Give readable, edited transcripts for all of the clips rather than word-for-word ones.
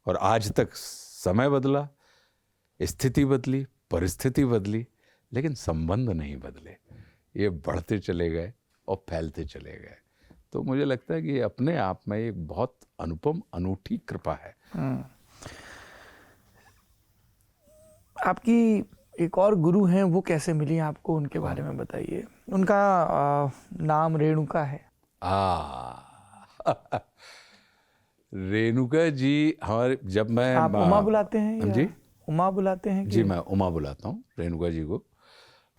और आज तक समय बदला, स्थिति बदली, परिस्थिति बदली, लेकिन संबंध नहीं बदले। ये बढ़ते चले गए और फैलते चले गए। तो मुझे लगता है कि ये अपने आप में एक बहुत अनुपम, अनूठी कृपा है। आपकी एक और गुरु हैं, वो कैसे मिली आपको, उनके बारे में बताइए। उनका नाम रेणुका है। रेणुका जी हमारे, जब मैं, आप उमा बुलाते हैं या जी उमा बुलाते हैं कि? जी मैं उमा बुलाता हूँ रेणुका जी को।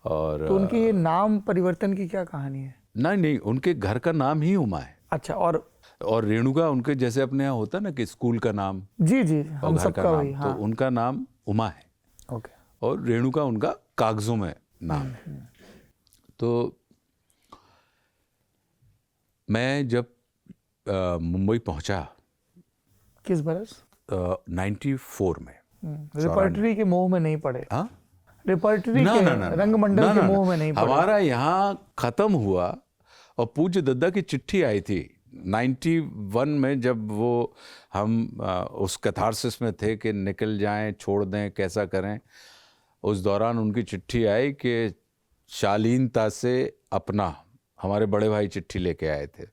और तो उनकी नाम परिवर्तन की क्या कहानी है? नहीं नहीं, उनके घर का नाम ही उमा है। अच्छा। और रेणुका उनके जैसे अपने यहाँ होता है ना कि स्कूल का नाम, जी जी, और हम घर सबका का नाम, वही। तो हाँ। उनका नाम उमा है। ओके। और रेणुका उनका कागजों में नाम है। तो मैं जब मुंबई पहुंचा, किस बरस? 94 में। रिपर्टरी के मोह में नहीं पड़े? हाँ, रिपर्टरी ना के ना ना ना रंगमंडल ना के ना मोह ना। में नहीं पड़े? हमारा यहाँ खत्म हुआ और पूज्य दद्दा की चिट्ठी आई थी 91 में, जब वो हम उस कैथारसिस में थे कि निकल जाएं, छोड़ दें, कैसा करें। उस दौरान उनकी चिट्ठी आई कि शालीनता से अपना, हमारे बड़े भाई चिट्ठी लेके आए थे,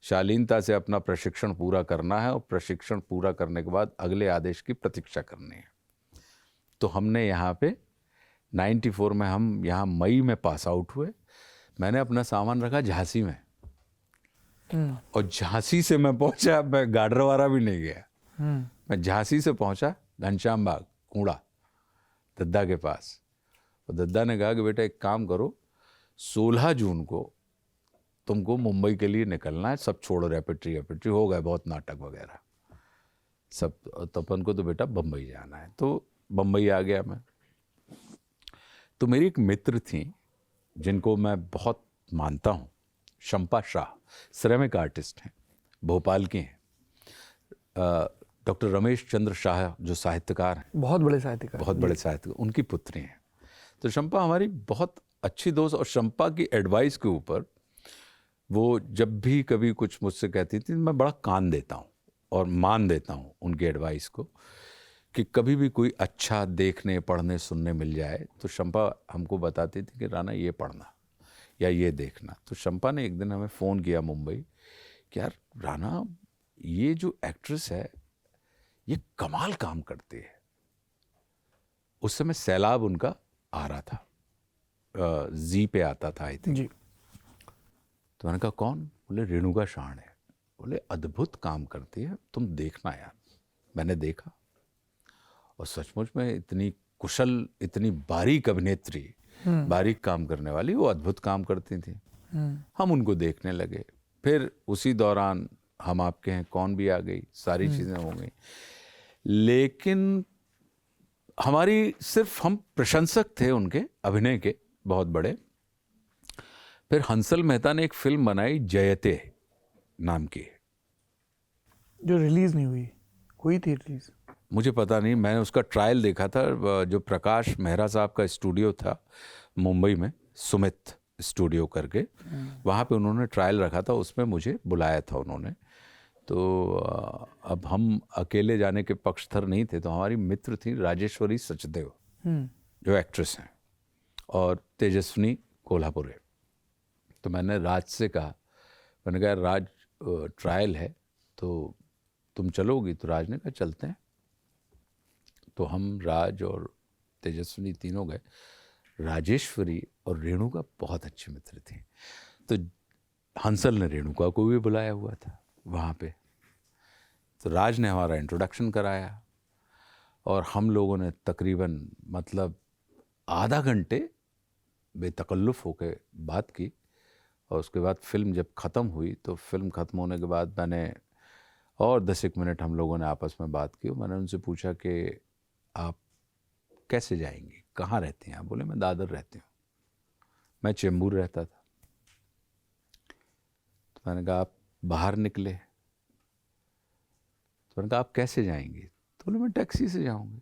शालीनता से अपना प्रशिक्षण पूरा करना है और प्रशिक्षण पूरा करने के बाद अगले आदेश की प्रतीक्षा करनी है। तो हमने यहाँ पे 94 में, हम यहाँ मई में पास आउट हुए। मैंने अपना सामान रखा झांसी में, और झांसी से मैं पहुंचा, मैं गाडरवारा भी नहीं गया, मैं झांसी से पहुंचा घनश्याम बाग, कूड़ा, दद्दा के पास। और दद्दा ने कहा कि बेटा एक काम करो, 16 जून को तुमको मुंबई के लिए निकलना है, सब छोड़ो, रेपेट्री हो गए बहुत नाटक वगैरह सब, तो अपन को तो बेटा बम्बई जाना है। तो बम्बई आ गया मैं। तो मेरी एक मित्र थी जिनको मैं बहुत मानता हूँ, शंपा शाह, सिरेमिक आर्टिस्ट हैं, भोपाल की हैं। डॉक्टर रमेश चंद्र शाह जो साहित्यकार हैं, बहुत बड़े साहित्यकार, बहुत बड़े साहित्यकार, उनकी पुत्री हैं। तो शंपा हमारी बहुत अच्छी दोस्त, और शंपा की एडवाइस के ऊपर वो जब भी कभी कुछ मुझसे कहती थी, मैं बड़ा कान देता हूँ और मान देता हूँ उनकी एडवाइस को, कि कभी भी कोई अच्छा देखने, पढ़ने, सुनने मिल जाए तो शंपा हमको बताती थी कि राना ये पढ़ना या ये देखना। तो शंपा ने एक दिन हमें फ़ोन किया मुंबई कि यार राना, ये जो एक्ट्रेस है ये कमाल काम करती है। उस समय सैलाब उनका आ रहा था, जी पे आता था आई थिंक जी। तो मैंने कहा कौन? बोले रेणुका शाह है। बोले अद्भुत काम करती है, तुम देखना यार। मैंने देखा, और सचमुच में इतनी कुशल, इतनी बारीक अभिनेत्री, बारीक काम करने वाली, वो अद्भुत काम करती थी। हम उनको देखने लगे। फिर उसी दौरान हम आपके हैं कौन भी आ गई, सारी चीज़ें हो गई। लेकिन हमारी सिर्फ, हम प्रशंसक थे उनके अभिनय के बहुत बड़े। फिर हंसल मेहता ने एक फिल्म बनाई जयते नाम की, जो रिलीज नहीं हुई। हुई थी रिलीज? मुझे पता नहीं, मैंने उसका ट्रायल देखा था। जो प्रकाश मेहरा साहब का स्टूडियो था मुंबई में, सुमित स्टूडियो करके, वहाँ पे उन्होंने ट्रायल रखा था, उसमें मुझे बुलाया था उन्होंने। तो अब हम अकेले जाने के पक्षधर नहीं थे, तो हमारी मित्र थी राजेश्वरी सचदेव जो एक्ट्रेस हैं, और तेजस्विनी कोल्हापुरे। तो मैंने राज से कहा, मैंने कहा राज ट्रायल है तो तुम चलोगी? तो राज ने कहा चलते हैं। तो हम, राज और तेजस्विनी तीनों गए। राजेश्वरी और रेणुका बहुत अच्छी मित्र थी, तो हंसल ने रेणुका को भी बुलाया हुआ था वहाँ पे। तो राज ने हमारा इंट्रोडक्शन कराया, और हम लोगों ने तकरीबन मतलब आधा घंटे बेतकल्लुफ़ होकर बात की। और उसके बाद फिल्म जब ख़त्म हुई, तो फिल्म ख़त्म होने के बाद मैंने और 10 मिनट हम लोगों ने आपस में बात की। मैंने उनसे पूछा कि आप कैसे जाएंगी, कहाँ रहती हैं आप? बोले मैं दादर रहती हूँ। मैं चेंबूर रहता था। तो मैंने कहा आप बाहर निकले? तो मैंने कहा आप कैसे जाएंगी? तो बोले मैं टैक्सी से जाऊँगी।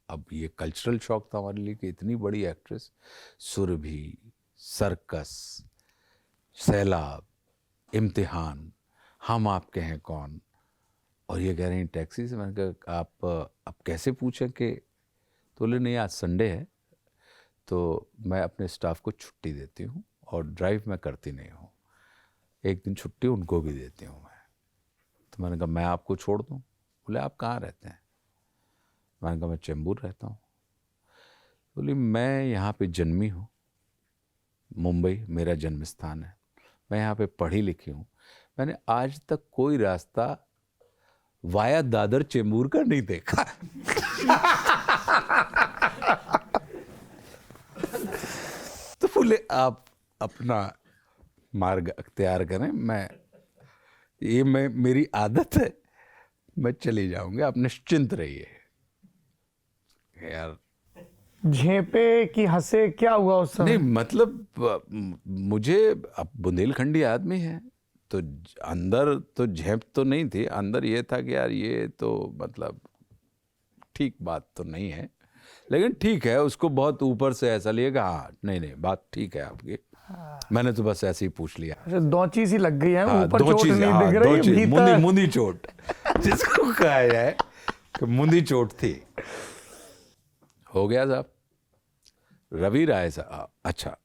अब ये कल्चरल शॉक था हमारे लिए कि इतनी बड़ी एक्ट्रेस, सुरभि, सर्कस, सैलाब, इम्तिहान, हम आपके हैं कौन, और ये कह रही हैं टैक्सी से। मैंने कहा आप अब कैसे पूछें कि, तो बोले नहीं आज संडे है तो मैं अपने स्टाफ को छुट्टी देती हूँ और ड्राइव मैं करती नहीं हूँ, एक दिन छुट्टी उनको भी देती हूँ मैं। तो मैंने कहा मैं आपको छोड़ दूँ? बोले आप कहाँ रहते हैं? मैंने कहा मैं चेंबूर रहता हूँ। बोली मैं यहाँ पे जन्मी हूँ, मुंबई मेरा जन्म स्थान है, मैं यहाँ पे पढ़ी लिखी हूँ, मैंने आज तक कोई रास्ता वाया दादर चेंबूर का नहीं देखा। तो बोले आप अपना मार्ग अख्तियार करें, मैं मेरी आदत है, मैं चली जाऊंगी, आप निश्चिंत रहिए। यार झेपे कि हंसे, क्या हुआ उस समय? नहीं मतलब मुझे, अब बुंदेलखंडी आदमी है तो अंदर तो झेप तो नहीं थी, अंदर ये था कि यार ये तो मतलब ठीक बात तो नहीं है, लेकिन ठीक है, उसको बहुत ऊपर से ऐसा लिया कि हाँ नहीं नहीं बात ठीक है आपकी। मैंने तो बस ऐसे ही पूछ लिया। अच्छा, दौची सी लग गई है, हाँ, ऊपर चोट चीजें, नहीं हाँ, दिख रही, चीज, भीतर मुंदी चोट जिसको कहा जाए कि मुंदी चोट थी। हो गया साहब। रवि राय साहब, अच्छा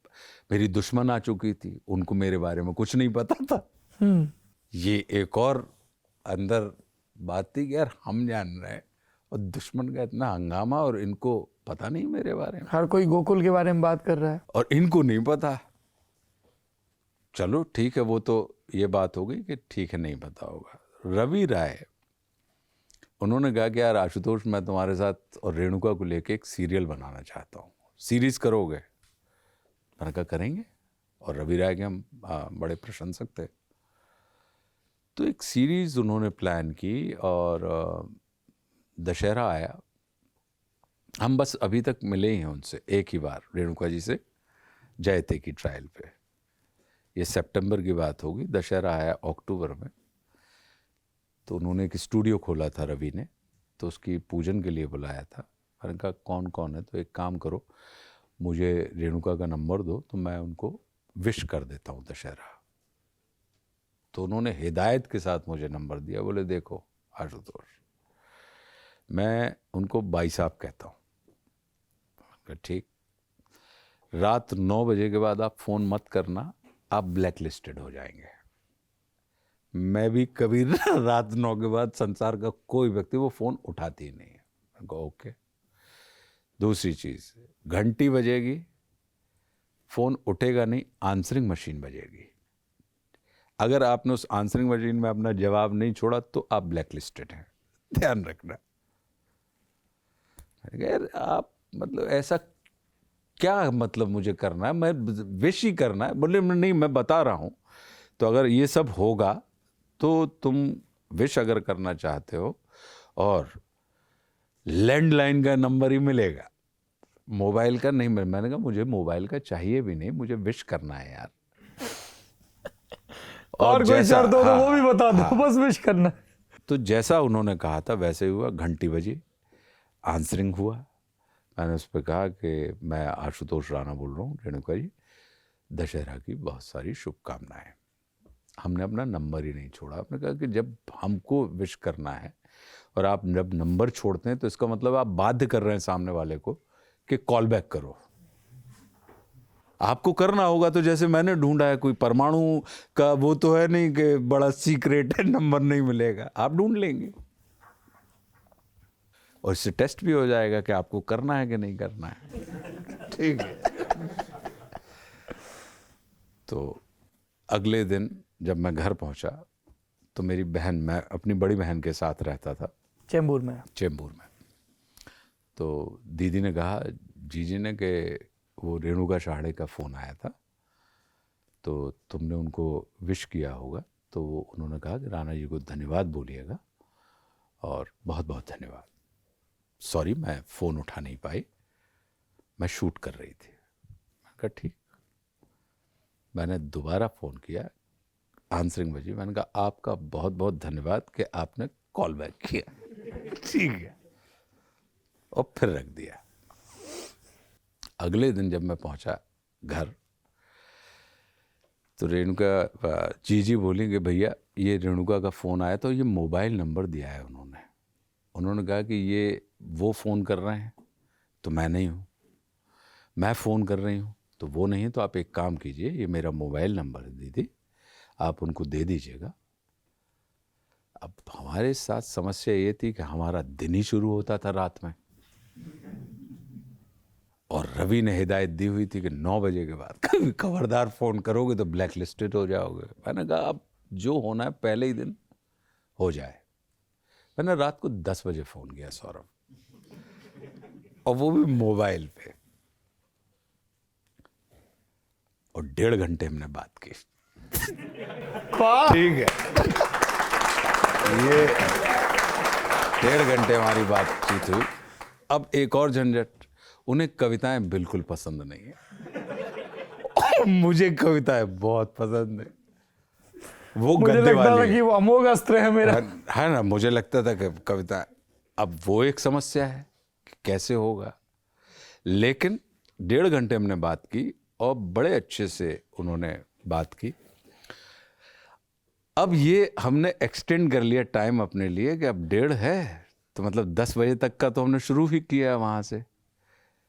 मेरी दुश्मन आ चुकी थी, उनको मेरे बारे में कुछ नहीं पता था। ये एक और अंदर बात थी कि यार हम जान रहे हैं और दुश्मन का इतना हंगामा और इनको पता नहीं मेरे बारे में, हर कोई गोकुल के बारे में बात कर रहा है और इनको नहीं पता। चलो ठीक है, वो तो ये बात हो गई कि ठीक है नहीं पता होगा। रवि राय उन्होंने कहा कि यार आशुतोष मैं तुम्हारे साथ और रेणुका को लेके एक सीरियल बनाना चाहता हूँ, सीरीज करोगे? मैंने कहा करेंगे, और रवि राय के हम बड़े प्रशंसक थे। तो एक सीरीज उन्होंने प्लान की और दशहरा आया, हम बस अभी तक मिले ही हैं उनसे एक ही बार, रेणुका जी से जयते की ट्रायल पे। ये सितंबर की बात होगी, दशहरा आया अक्टूबर में। तो उन्होंने एक स्टूडियो खोला था रवि ने, तो उसकी पूजन के लिए बुलाया था। मैंने कहा कौन कौन है, तो एक काम करो मुझे रेणुका का नंबर दो तो मैं उनको विश कर देता हूँ दशहरा। तो उन्होंने हिदायत के साथ मुझे नंबर दिया, बोले देखो आशुतोष मैं उनको भाई साहब कहता हूँ। ठीक, रात 9 बजे के बाद आप फ़ोन मत करना, आप ब्लैक लिस्टेड हो जाएंगे। मैं भी कभी रात 9 के बाद संसार का कोई व्यक्ति वो फ़ोन उठाती ही नहीं है। मैं कहा ओके। दूसरी चीज़, घंटी बजेगी, फ़ोन उठेगा नहीं, आंसरिंग मशीन बजेगी, अगर आपने उस आंसरिंग मशीन में अपना जवाब नहीं छोड़ा तो आप ब्लैक लिस्टेड हैं, ध्यान रखना। यार आप मतलब ऐसा क्या मतलब मुझे करना है, मैं विश ही करना है? बोले नहीं मैं बता रहा हूँ, तो अगर ये सब होगा तो तुम विश अगर करना चाहते हो और लैंडलाइन का नंबर ही मिलेगा, मोबाइल का नहीं मिलेगा। मैंने कहा मुझे मोबाइल का चाहिए भी नहीं, मुझे विश करना है यार। और कोई शर्त हो तो वो भी बता दो, बस विश करना। तो जैसा उन्होंने कहा था वैसे हुआ, घंटी बजी, आंसरिंग हुआ। मैंने उस पर कहा कि मैं आशुतोष राणा बोल रहा हूँ, रेणुका जी दशहरा की बहुत सारी शुभकामनाएं। हमने अपना नंबर ही नहीं छोड़ा। आपने कहा कि जब हमको विश करना है और आप जब नंबर छोड़ते हैं तो इसका मतलब आप बाध्य कर रहे हैं सामने वाले को कि कॉल बैक करो। आपको करना होगा तो जैसे मैंने ढूंढा है, कोई परमाणु का वो तो है नहीं कि बड़ा सीक्रेट है नंबर नहीं मिलेगा, आप ढूंढ लेंगे और इससे टेस्ट भी हो जाएगा कि आपको करना है कि नहीं करना है। ठीक है। तो अगले दिन जब मैं घर पहुंचा तो मेरी बहन, मैं अपनी बड़ी बहन के साथ रहता था चेंबूर में। तो दीदी ने कहा जीजी ने कि वो रेणुका शाहड़े का फ़ोन आया था तो तुमने उनको विश किया होगा। तो उन्होंने कहा कि राणा जी को धन्यवाद बोलिएगा और बहुत बहुत धन्यवाद, सॉरी मैं फ़ोन उठा नहीं पाई, मैं शूट कर रही थी। मैंने कहा ठीक। मैंने दोबारा फ़ोन किया, आंसरिंग बजी, मैंने कहा आपका बहुत बहुत धन्यवाद कि आपने कॉल बैक किया। ठीक है, और फिर रख दिया। अगले दिन जब मैं पहुंचा घर तो रेणुका जी बोली कि भैया ये रेणुका का फ़ोन आया तो ये मोबाइल नंबर दिया है उन्होंने कहा कि ये वो फ़ोन कर रहे हैं तो मैं नहीं हूँ, मैं फ़ोन कर रही हूँ तो वो नहीं है, तो आप एक काम कीजिए, ये मेरा मोबाइल नंबर है दीदी, आप उनको दे दीजिएगा। अब हमारे साथ समस्या ये थी कि हमारा दिन ही शुरू होता था रात में, और रवि ने हिदायत दी हुई थी कि 9 बजे के बाद खबरदार फ़ोन करोगे तो ब्लैक लिस्टेड हो जाओगे। मैंने कहा अब जो होना है पहले ही दिन हो जाए। मैंने रात को 10 बजे फ़ोन किया सौरभ, और वो भी मोबाइल पे, और 1.5 घंटे हमने बात की। ठीक है, ये 1.5 घंटे हमारी बातचीत हुई। अब एक और झंझट, उन्हें कविताएं बिल्कुल पसंद नहीं है। मुझे कविताएं बहुत पसंद है। वो मुझे गद्दे लगता था वाली कि वो अमोघ अस्त्र है मेरा। है ना, मुझे लगता था कि कविता, अब वो एक समस्या है कि कैसे होगा। लेकिन 1.5 घंटे हमने बात की और बड़े अच्छे से उन्होंने बात की। अब ये हमने एक्सटेंड कर लिया टाइम अपने लिए कि अब 1.5 है तो मतलब 10 बजे तक का तो हमने शुरू ही किया, वहाँ से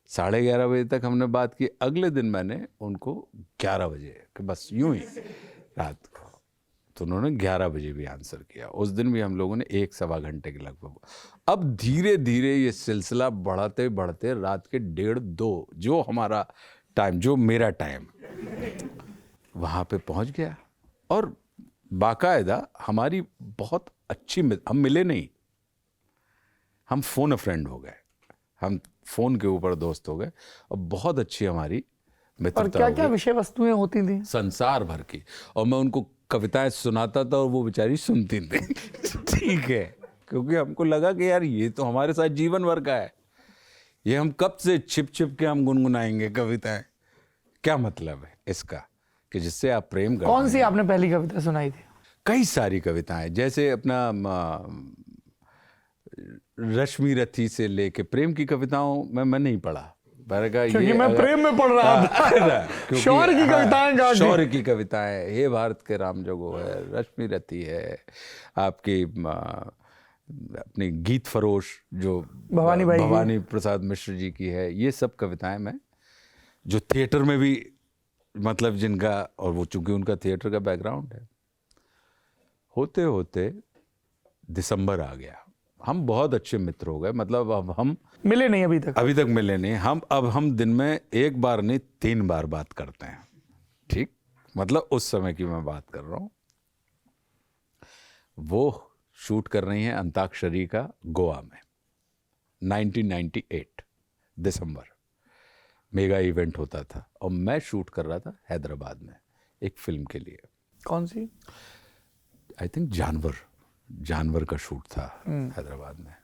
11:30 बजे तक हमने बात की। अगले दिन मैंने उनको 11 बजे कि बस यूं ही रात को, तो उन्होंने 11 बजे भी आंसर किया। उस दिन भी हम लोगों ने 1-1.25 घंटे के लगभग। अब धीरे धीरे ये सिलसिला बढ़ते बढ़ते रात के 1:30-2 जो हमारा टाइम, जो मेरा टाइम, वहाँ पे पहुँच गया। और बाकायदा हमारी बहुत अच्छी हम मिले नहीं, हम फ़ोन अ फ्रेंड हो गए, हम फ़ोन के ऊपर दोस्त हो गए, और बहुत अच्छी हमारी और मित्रता क्या हो क्या गई, विषय वस्तुएं होती थी? संसार भर की। और मैं उनको कविताएं सुनाता था और वो बेचारी सुनती थी। ठीक है, क्योंकि हमको लगा कि यार ये तो हमारे साथ जीवन भर का है, ये हम कब से छिप छिप के हम गुनगुनाएंगे कविताएं, क्या मतलब है इसका कि जिससे आप प्रेम करते हैं। कौन सी आपने पहली कविता सुनाई थी? कई सारी कविताएं, जैसे अपना रश्मि रथी से लेके प्रेम की कविताओं में मैं नहीं पढ़ा, मैंने कहा क्योंकि ये मैं प्रेम में पढ़ रहा था। क्योंकि शौर्य की कविताएं गा के। शौर्य की कविताएं, हे भारत के राम जगो है, रश्मि रथी है, आपकी अपनी गीत फरोश जो भवानी बाई की। भवानी प्रसाद मिश्र जी की है, ये सब कविताएं मैं जो थिएटर में भी मतलब जिनका, और वो चूंकि उनका थिएटर का बैकग्राउंड है, होते होते दिसंबर आ गया, हम बहुत अच्छे मित्र हो गए। मतलब अब हम मिले नहीं अभी तक मिले नहीं हम। अब हम दिन में 1 बार नहीं 3 बार बात करते हैं। ठीक, मतलब उस समय की मैं बात कर रहा हूँ। वो शूट कर रही हैं अंताक्षरी का गोवा में, 1998 दिसंबर मेगा इवेंट होता था, और मैं शूट कर रहा था हैदराबाद में एक फिल्म के लिए। कौन सी? आई थिंक जानवर का शूट था हैदराबाद में,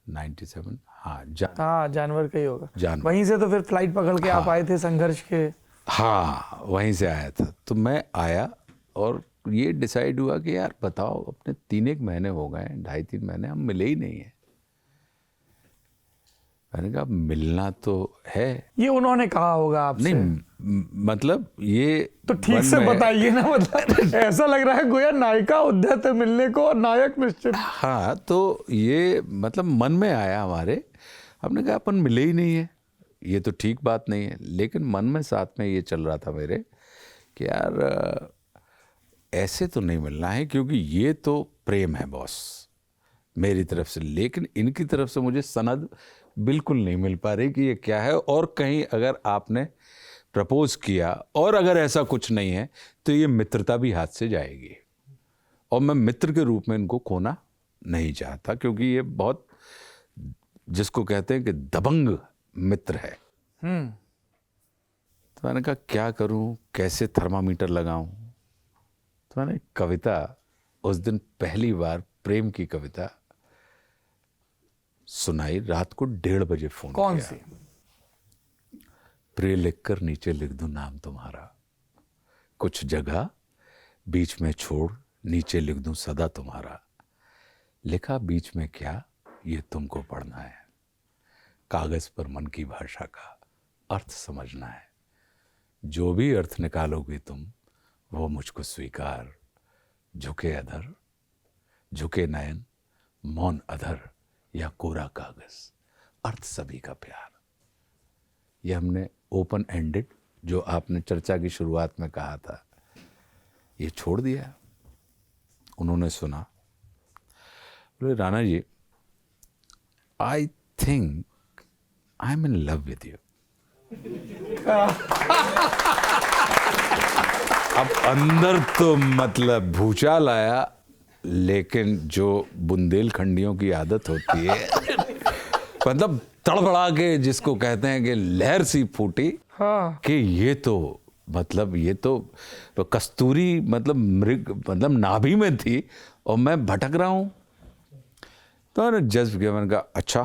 97। हाँ जानवर का ही होगा। जानवर। वहीं से तो फिर फ्लाइट पकड़ के आप आए थे संघर्ष के। हाँ, वहीं से आया था। तो मैं आया और ये डिसाइड हुआ कि यार बताओ, अपने 3-1 महीने हो गए, 2.5-3 महीने हम मिले ही नहीं है। मैंने कहा मिलना तो है। ये उन्होंने कहा होगा आपसे? नहीं, मतलब ये तो ठीक से बताइए ना, मतलब ऐसा लग रहा है गोया नायिका उद्यत है मिलने को और नायक निश्चित। हाँ, तो ये मतलब मन में आया हमारे, हमने कहा अपन मिले ही नहीं है, ये तो ठीक बात नहीं है। लेकिन मन में साथ में ये चल रहा था मेरे कि यार ऐसे तो नहीं मिलना है, क्योंकि ये तो प्रेम है बॉस मेरी तरफ से, लेकिन इनकी तरफ से मुझे सनद बिल्कुल नहीं मिल पा रही कि ये क्या है। और कहीं अगर आपने प्रपोज किया और अगर ऐसा कुछ नहीं है तो ये मित्रता भी हाथ से जाएगी, और मैं मित्र के रूप में इनको खोना नहीं चाहता, क्योंकि ये बहुत, जिसको कहते हैं कि दबंग मित्र है। तो मैंने कहा क्या करूं, कैसे थर्मामीटर लगाऊं। तो मैंने कविता उस दिन पहली बार प्रेम की कविता सुनाई, रात को 1:30 बजे फोन किया। कौन सी? प्रिय लिखकर नीचे लिख दूं नाम तुम्हारा, कुछ जगह बीच में छोड़ नीचे लिख दूं सदा तुम्हारा, लिखा बीच में क्या ये तुमको पढ़ना है, कागज पर मन की भाषा का अर्थ समझना है, जो भी अर्थ निकालोगे तुम वो मुझको स्वीकार, झुके अधर, झुके नयन, मौन अधर या कोरा कागज, अर्थ सभी का प्यार। ये हमने ओपन एंडेड, जो आपने चर्चा की शुरुआत में कहा था, ये छोड़ दिया। उन्होंने सुना, बोले Rana ji, I think I am in love with you. अब अंदर तो मतलब भूचाल आया, लेकिन जो बुंदेलखंडियों की आदत होती है मतलब तड़बड़ा के, जिसको कहते हैं कि लहर सी फूटी, हाँ। कि ये तो मतलब ये तो कस्तूरी मतलब मृग मतलब नाभि में थी और मैं भटक रहा हूं। तो मैंने जज्ब किया, मैंने कहा अच्छा।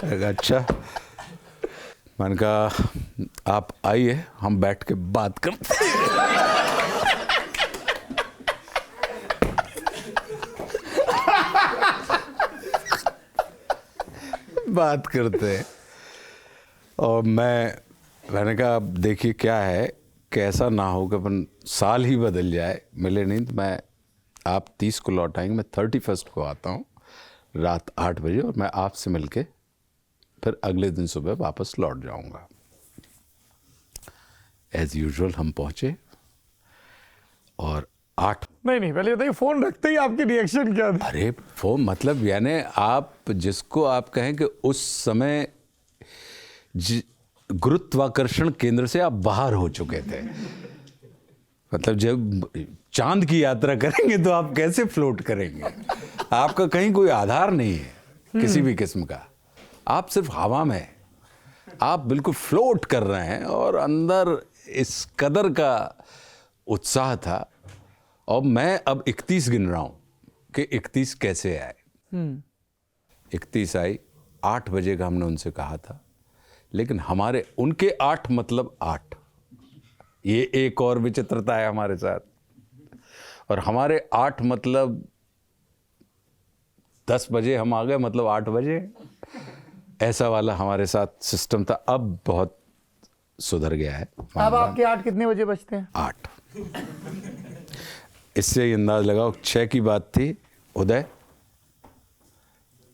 अरे अच्छा, मैंने कहा आप आइए, हम बैठ के बात करते हैं। बात करते हैं। और मैंने कहा अब देखिए क्या है कि ऐसा ना हो कि अपन साल ही बदल जाए, मिले नहीं। तो आप 30 को लौट आएंगे, मैं 31 को आता हूँ रात 8 बजे, और मैं आपसे मिलके फिर अगले दिन सुबह वापस लौट जाऊंगा। एज यूजुअल हम पहुंचे और 8। नहीं, पहले बताइए फोन रखते ही आपकी रिएक्शन क्या था? अरे फोन मतलब यानी आप जिसको आप कहें कि उस समय गुरुत्वाकर्षण केंद्र से आप बाहर हो चुके थे। मतलब जब चांद की यात्रा करेंगे तो आप कैसे फ्लोट करेंगे? आपका कहीं कोई आधार नहीं है किसी भी किस्म का, आप सिर्फ हवा में, आप बिल्कुल फ्लोट कर रहे हैं। और अंदर इस कदर का उत्साह था। और मैं अब 31 गिन रहा हूं कि 31 कैसे आए। 31 आई, 8 बजे का हमने उनसे कहा था, लेकिन हमारे उनके 8 मतलब 8। ये एक और विचित्रता है हमारे साथ। और हमारे 8 मतलब 10 बजे हम आ गए, मतलब 8 बजे, ऐसा वाला हमारे साथ सिस्टम था। अब बहुत सुधर गया है। अब आपके 8 कितने बजे बजते हैं? 8। इससे ही अंदाज लगाओ, 6 की बात थी उदय,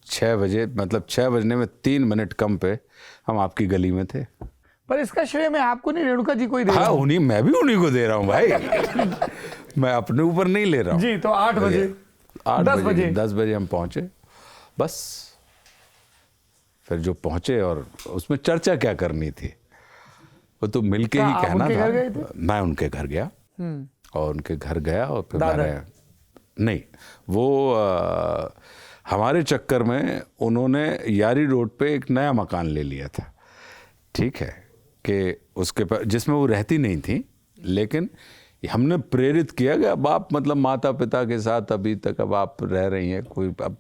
6 बजे मतलब 6 बजने में 3 मिनट कम पे हम आपकी गली में थे। पर इसका श्रेय मैं आपको नहीं, रेणुका जी को ही दे रहा हाँ, हूं। मैं भी उन्हीं को दे रहा हूँ भाई। मैं अपने ऊपर नहीं ले रहा हूँ जी। तो 8 बजे, 10 बजे हम पहुंचे। बस फिर जो पहुंचे, और उसमें चर्चा क्या करनी थी, वो तो मिलके ही कहना था। मैं उनके घर गया और उनके घर गया, और फिर मैंने नहीं, वो हमारे चक्कर में उन्होंने यारी रोड पे एक नया मकान ले लिया था, ठीक है, कि उसके पर जिसमें वो रहती नहीं थी। लेकिन हमने प्रेरित किया कि अब आप मतलब माता पिता के साथ अभी तक अब आप रह रही हैं, कोई अब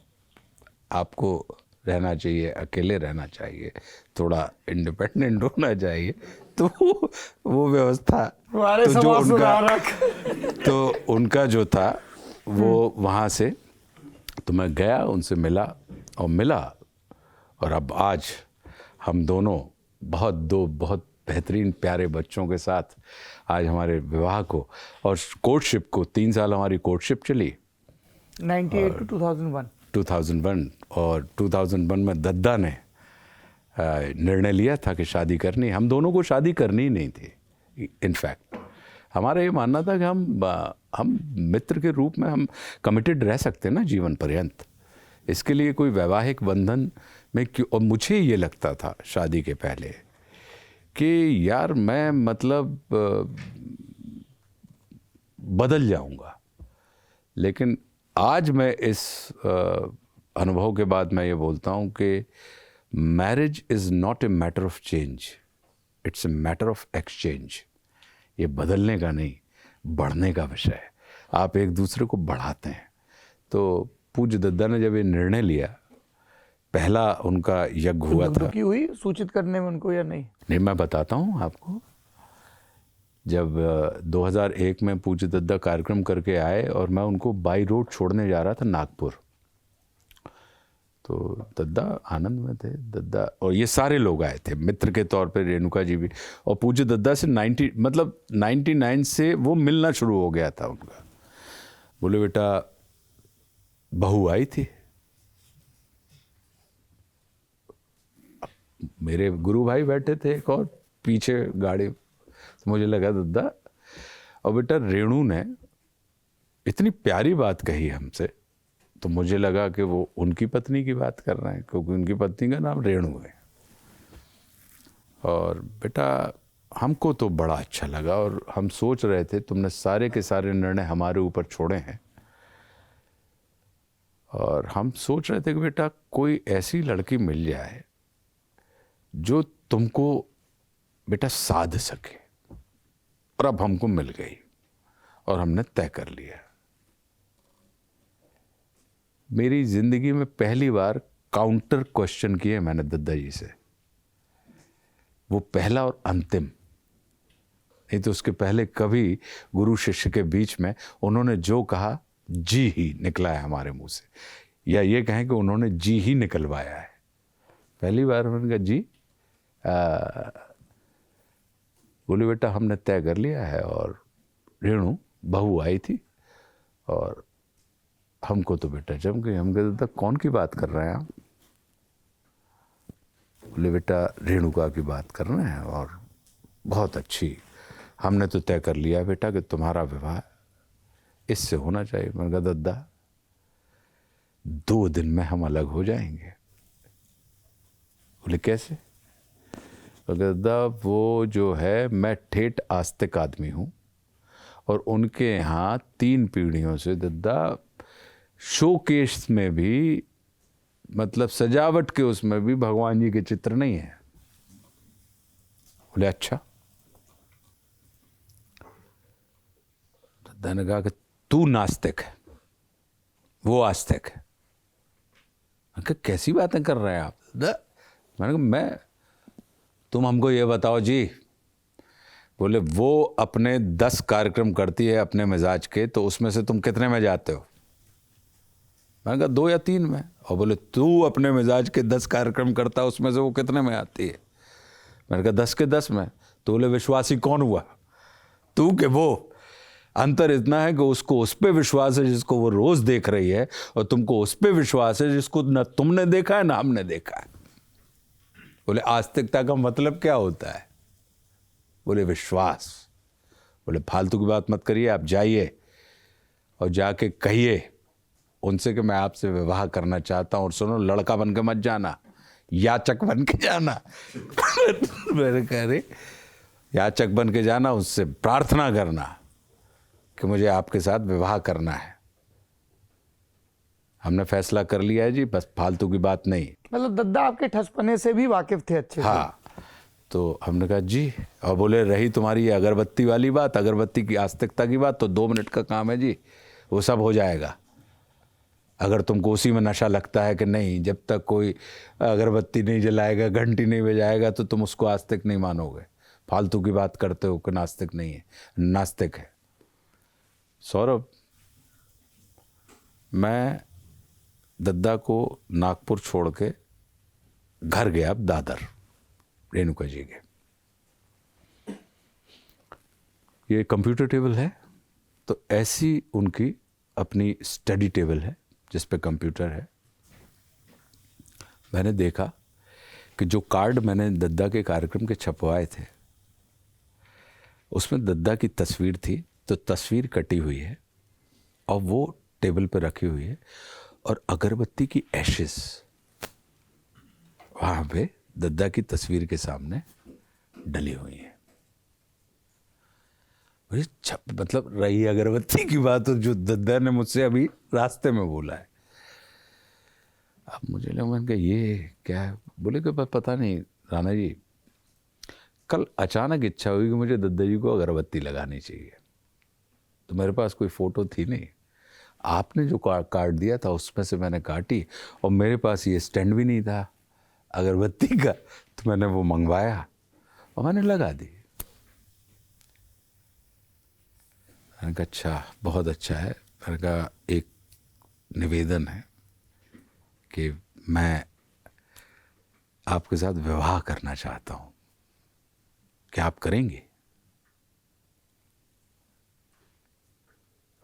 आपको रहना चाहिए, अकेले रहना चाहिए, थोड़ा इंडिपेंडेंट होना चाहिए। तो वो व्यवस्था तो उनका जो था वो वहाँ से, तो मैं गया, उनसे मिला, और अब आज हम दोनों दो बहुत बेहतरीन प्यारे बच्चों के साथ आज हमारे विवाह को और कोर्टशिप को 3 साल हमारी कोर्टशिप चली, 98 टू 2001। और 2001 में दद्दा ने निर्णय लिया था कि शादी करनी। हम दोनों को शादी करनी ही नहीं थी। इनफैक्ट हमारा ये मानना था कि हम मित्र के रूप में हम कमिटेड रह सकते हैं ना जीवन पर्यंत। इसके लिए कोई वैवाहिक बंधन में क्यों। और मुझे ये लगता था शादी के पहले कि यार मैं मतलब बदल जाऊंगा। लेकिन आज मैं इस अनुभव के बाद मैं ये बोलता हूँ कि marriage is not a matter of change, it's a matter of exchange. ये बदलने का नहीं, बढ़ने का विषय है। आप एक दूसरे को बढ़ाते हैं। तो पूज्य दद्दा ने जब ये निर्णय लिया, पहला उनका यज्ञ हुआ था। की हुई सूचित करने में उनको या नहीं? नहीं, मैं बताता हूँ आपको। जब 2001 में पूज्य दद्दा कार्यक्रम करके आए और मैं उनको बाई रोड छोड़ने जा रहा था नागपुर, तो दद्दा आनंद में थे, दद्दा और ये सारे लोग आए थे मित्र के तौर पे, रेणुका जी भी। और पूज्य दद्दा से 99 से वो मिलना शुरू हो गया था उनका। बोले बेटा बहू आई थी, मेरे गुरु भाई बैठे थे एक और पीछे गाड़ी, तो मुझे लगा दद्दा, और बेटा रेणु ने इतनी प्यारी बात कही हमसे, तो मुझे लगा कि वो उनकी पत्नी की बात कर रहे हैं, क्योंकि उनकी पत्नी का नाम रेणु है। और बेटा हमको तो बड़ा अच्छा लगा, और हम सोच रहे थे तुमने सारे के सारे निर्णय हमारे ऊपर छोड़े हैं, और हम सोच रहे थे कि बेटा कोई ऐसी लड़की मिल जाए जो तुमको बेटा साध सके, और अब हमको मिल गई और हमने तय कर लिया। मेरी जिंदगी में पहली बार काउंटर क्वेश्चन किए मैंने दद्दा जी से, वो पहला और अंतिम। नहीं तो उसके पहले कभी गुरु शिष्य के बीच में उन्होंने जो कहा जी ही निकला है हमारे मुंह से, या ये कहें कि उन्होंने जी ही निकलवाया है। पहली बार उन्होंने कहा जी, बोले बेटा हमने तय कर लिया है, और रेणु बहू आई थी, और हमको तो बेटा जम गई। हम कहते था कौन की बात कर रहे हैं आप? बोले बेटा रेणुका की बात कर रहे हैं, और बहुत अच्छी, हमने तो तय कर लिया बेटा कि तुम्हारा विवाह इससे होना चाहिए। मैंने कहा दद्दा 2 दिन में हम अलग हो जाएंगे। बोले कैसे? दद्दा वो जो है, मैं ठेठ आस्तिक आदमी हूँ, और उनके यहाँ 3 पीढ़ियों से दद्दा शोकेस में भी, मतलब सजावट के उसमें भी भगवान जी के चित्र नहीं है। बोले अच्छा। दद्दा ने कहा कि तू नास्तिक है, वो आस्तिक है। मैंने कहा कैसी बातें कर रहे हैं आप दद्दा? मैंने कहा तुम हमको ये बताओ जी। बोले वो अपने 10 कार्यक्रम करती है अपने मिजाज के, तो उसमें से तुम कितने में जाते हो? मैंने कहा 2 या 3 में। और बोले तू अपने मिजाज के 10 कार्यक्रम करता है, उसमें से वो कितने में आती है? मैंने कहा 10 के 10 में। तो बोले विश्वासी कौन हुआ, तू के वो? अंतर इतना है कि उसको उस पर विश्वास है जिसको वो रोज देख रही है, और तुमको उस पर विश्वास है जिसको न तुमने देखा है ना हमने देखा है। बोले आस्तिकता का मतलब क्या होता है? बोले विश्वास। बोले फालतू की बात मत करिए, आप जाइए और जाके कहिए उनसे कि मैं आपसे विवाह करना चाहता हूं, और सुनो लड़का बन के मत जाना, याचक बन के जाना। मेरे कह रहे याचक बन के जाना, उससे प्रार्थना करना कि मुझे आपके साथ विवाह करना है। हमने फैसला कर लिया है जी, बस फालतू की बात नहीं। मतलब दद्दा आपके ठसपने से भी वाकिफ थे अच्छे से? हाँ। तो हमने कहा जी। और बोले रही तुम्हारी ये अगरबत्ती वाली बात, अगरबत्ती की आस्तिकता की बात, तो 2 मिनट का काम है जी, वो सब हो जाएगा। अगर तुमको उसी में नशा लगता है कि नहीं, जब तक कोई अगरबत्ती नहीं जलाएगा, घंटी नहीं बजाएगा, तो तुम उसको आस्तिक नहीं मानोगे। फालतू की बात करते हो कि नास्तिक नहीं है, नास्तिक है। सौरभ, मैं दद्दा को नागपुर छोड़ के घर गया दादर रेणुका जी के। ये कंप्यूटर टेबल है, तो ऐसी उनकी अपनी स्टडी टेबल है जिस पे कंप्यूटर है। मैंने देखा कि जो कार्ड मैंने दद्दा के कार्यक्रम के छपवाए थे, उसमें दद्दा की तस्वीर थी, तो तस्वीर कटी हुई है और वो टेबल पर रखी हुई है, और अगरबत्ती की एशेस वहाँ पे दद्दा की तस्वीर के सामने डली हुई है। मतलब रही अगरबत्ती की बात हो जो दद्दा ने मुझसे अभी रास्ते में बोला है। अब मुझे लगा, मैंने कहा ये क्या है? बोले कि पता नहीं राणा जी, कल अचानक इच्छा हुई कि मुझे दद्दा जी को अगरबत्ती लगानी चाहिए। तो मेरे पास कोई फ़ोटो थी नहीं, आपने जो कार्ड दिया था उसमें से मैंने काटी, और मेरे पास ये स्टैंड भी नहीं था अगरबत्ती का, तो मैंने वो मंगवाया और मैंने लगा दी। मैंने कहा अच्छा, बहुत अच्छा है। मैंने कहा एक निवेदन है कि मैं आपके साथ विवाह करना चाहता हूं, क्या आप करेंगे?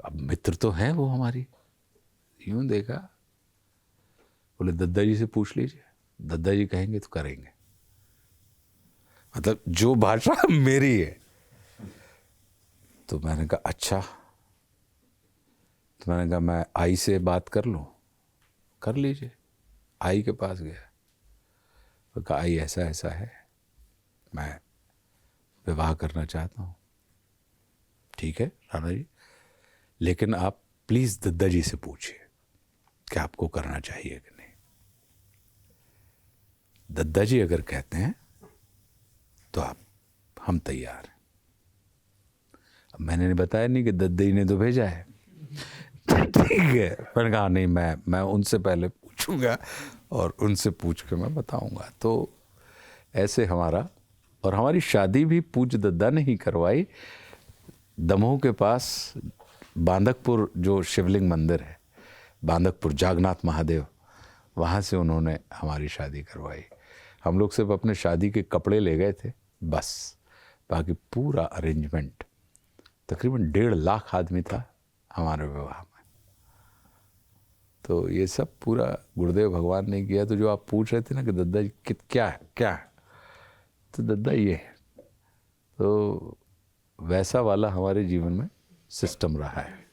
अब मित्र तो हैं वो हमारी। यूं देखा, बोले दद्दा जी से पूछ लीजिए, दद्दा जी कहेंगे तो करेंगे। मतलब जो भाषा मेरी है। तो मैंने कहा अच्छा। तो मैंने कहा मैं आई से बात कर लूं? कर लीजिए। आई के पास गया, तो कहा आई ऐसा ऐसा है, मैं विवाह करना चाहता हूं। ठीक है राणा जी, लेकिन आप प्लीज दद्दा जी से पूछिए कि आपको करना चाहिए कि नहीं। दद्दा जी अगर कहते हैं तो हम तैयार हैं। अब मैंने बताया नहीं कि दद्दा जी ने तो भेजा है। ठीक है, मैंने कहा नहीं, मैं उनसे पहले पूछूंगा और उनसे पूछ के मैं बताऊंगा। तो ऐसे हमारी शादी भी पूज्य दद्दा ने ही करवाई। दमोह के पास बांधकपुर जो शिवलिंग मंदिर है, बांधकपुर जागन्नाथ महादेव, वहाँ से उन्होंने हमारी शादी करवाई। हम लोग सिर्फ अपने शादी के कपड़े ले गए थे बस, बाकी पूरा अरेंजमेंट। तकरीबन 1.5 लाख आदमी था हमारे विवाह में। तो ये सब पूरा गुरुदेव भगवान ने किया। तो जो आप पूछ रहे थे ना कि दद्दा जी क्या है, तो दद्दा ये है। तो वैसा वाला हमारे जीवन में सिस्टम रहा है।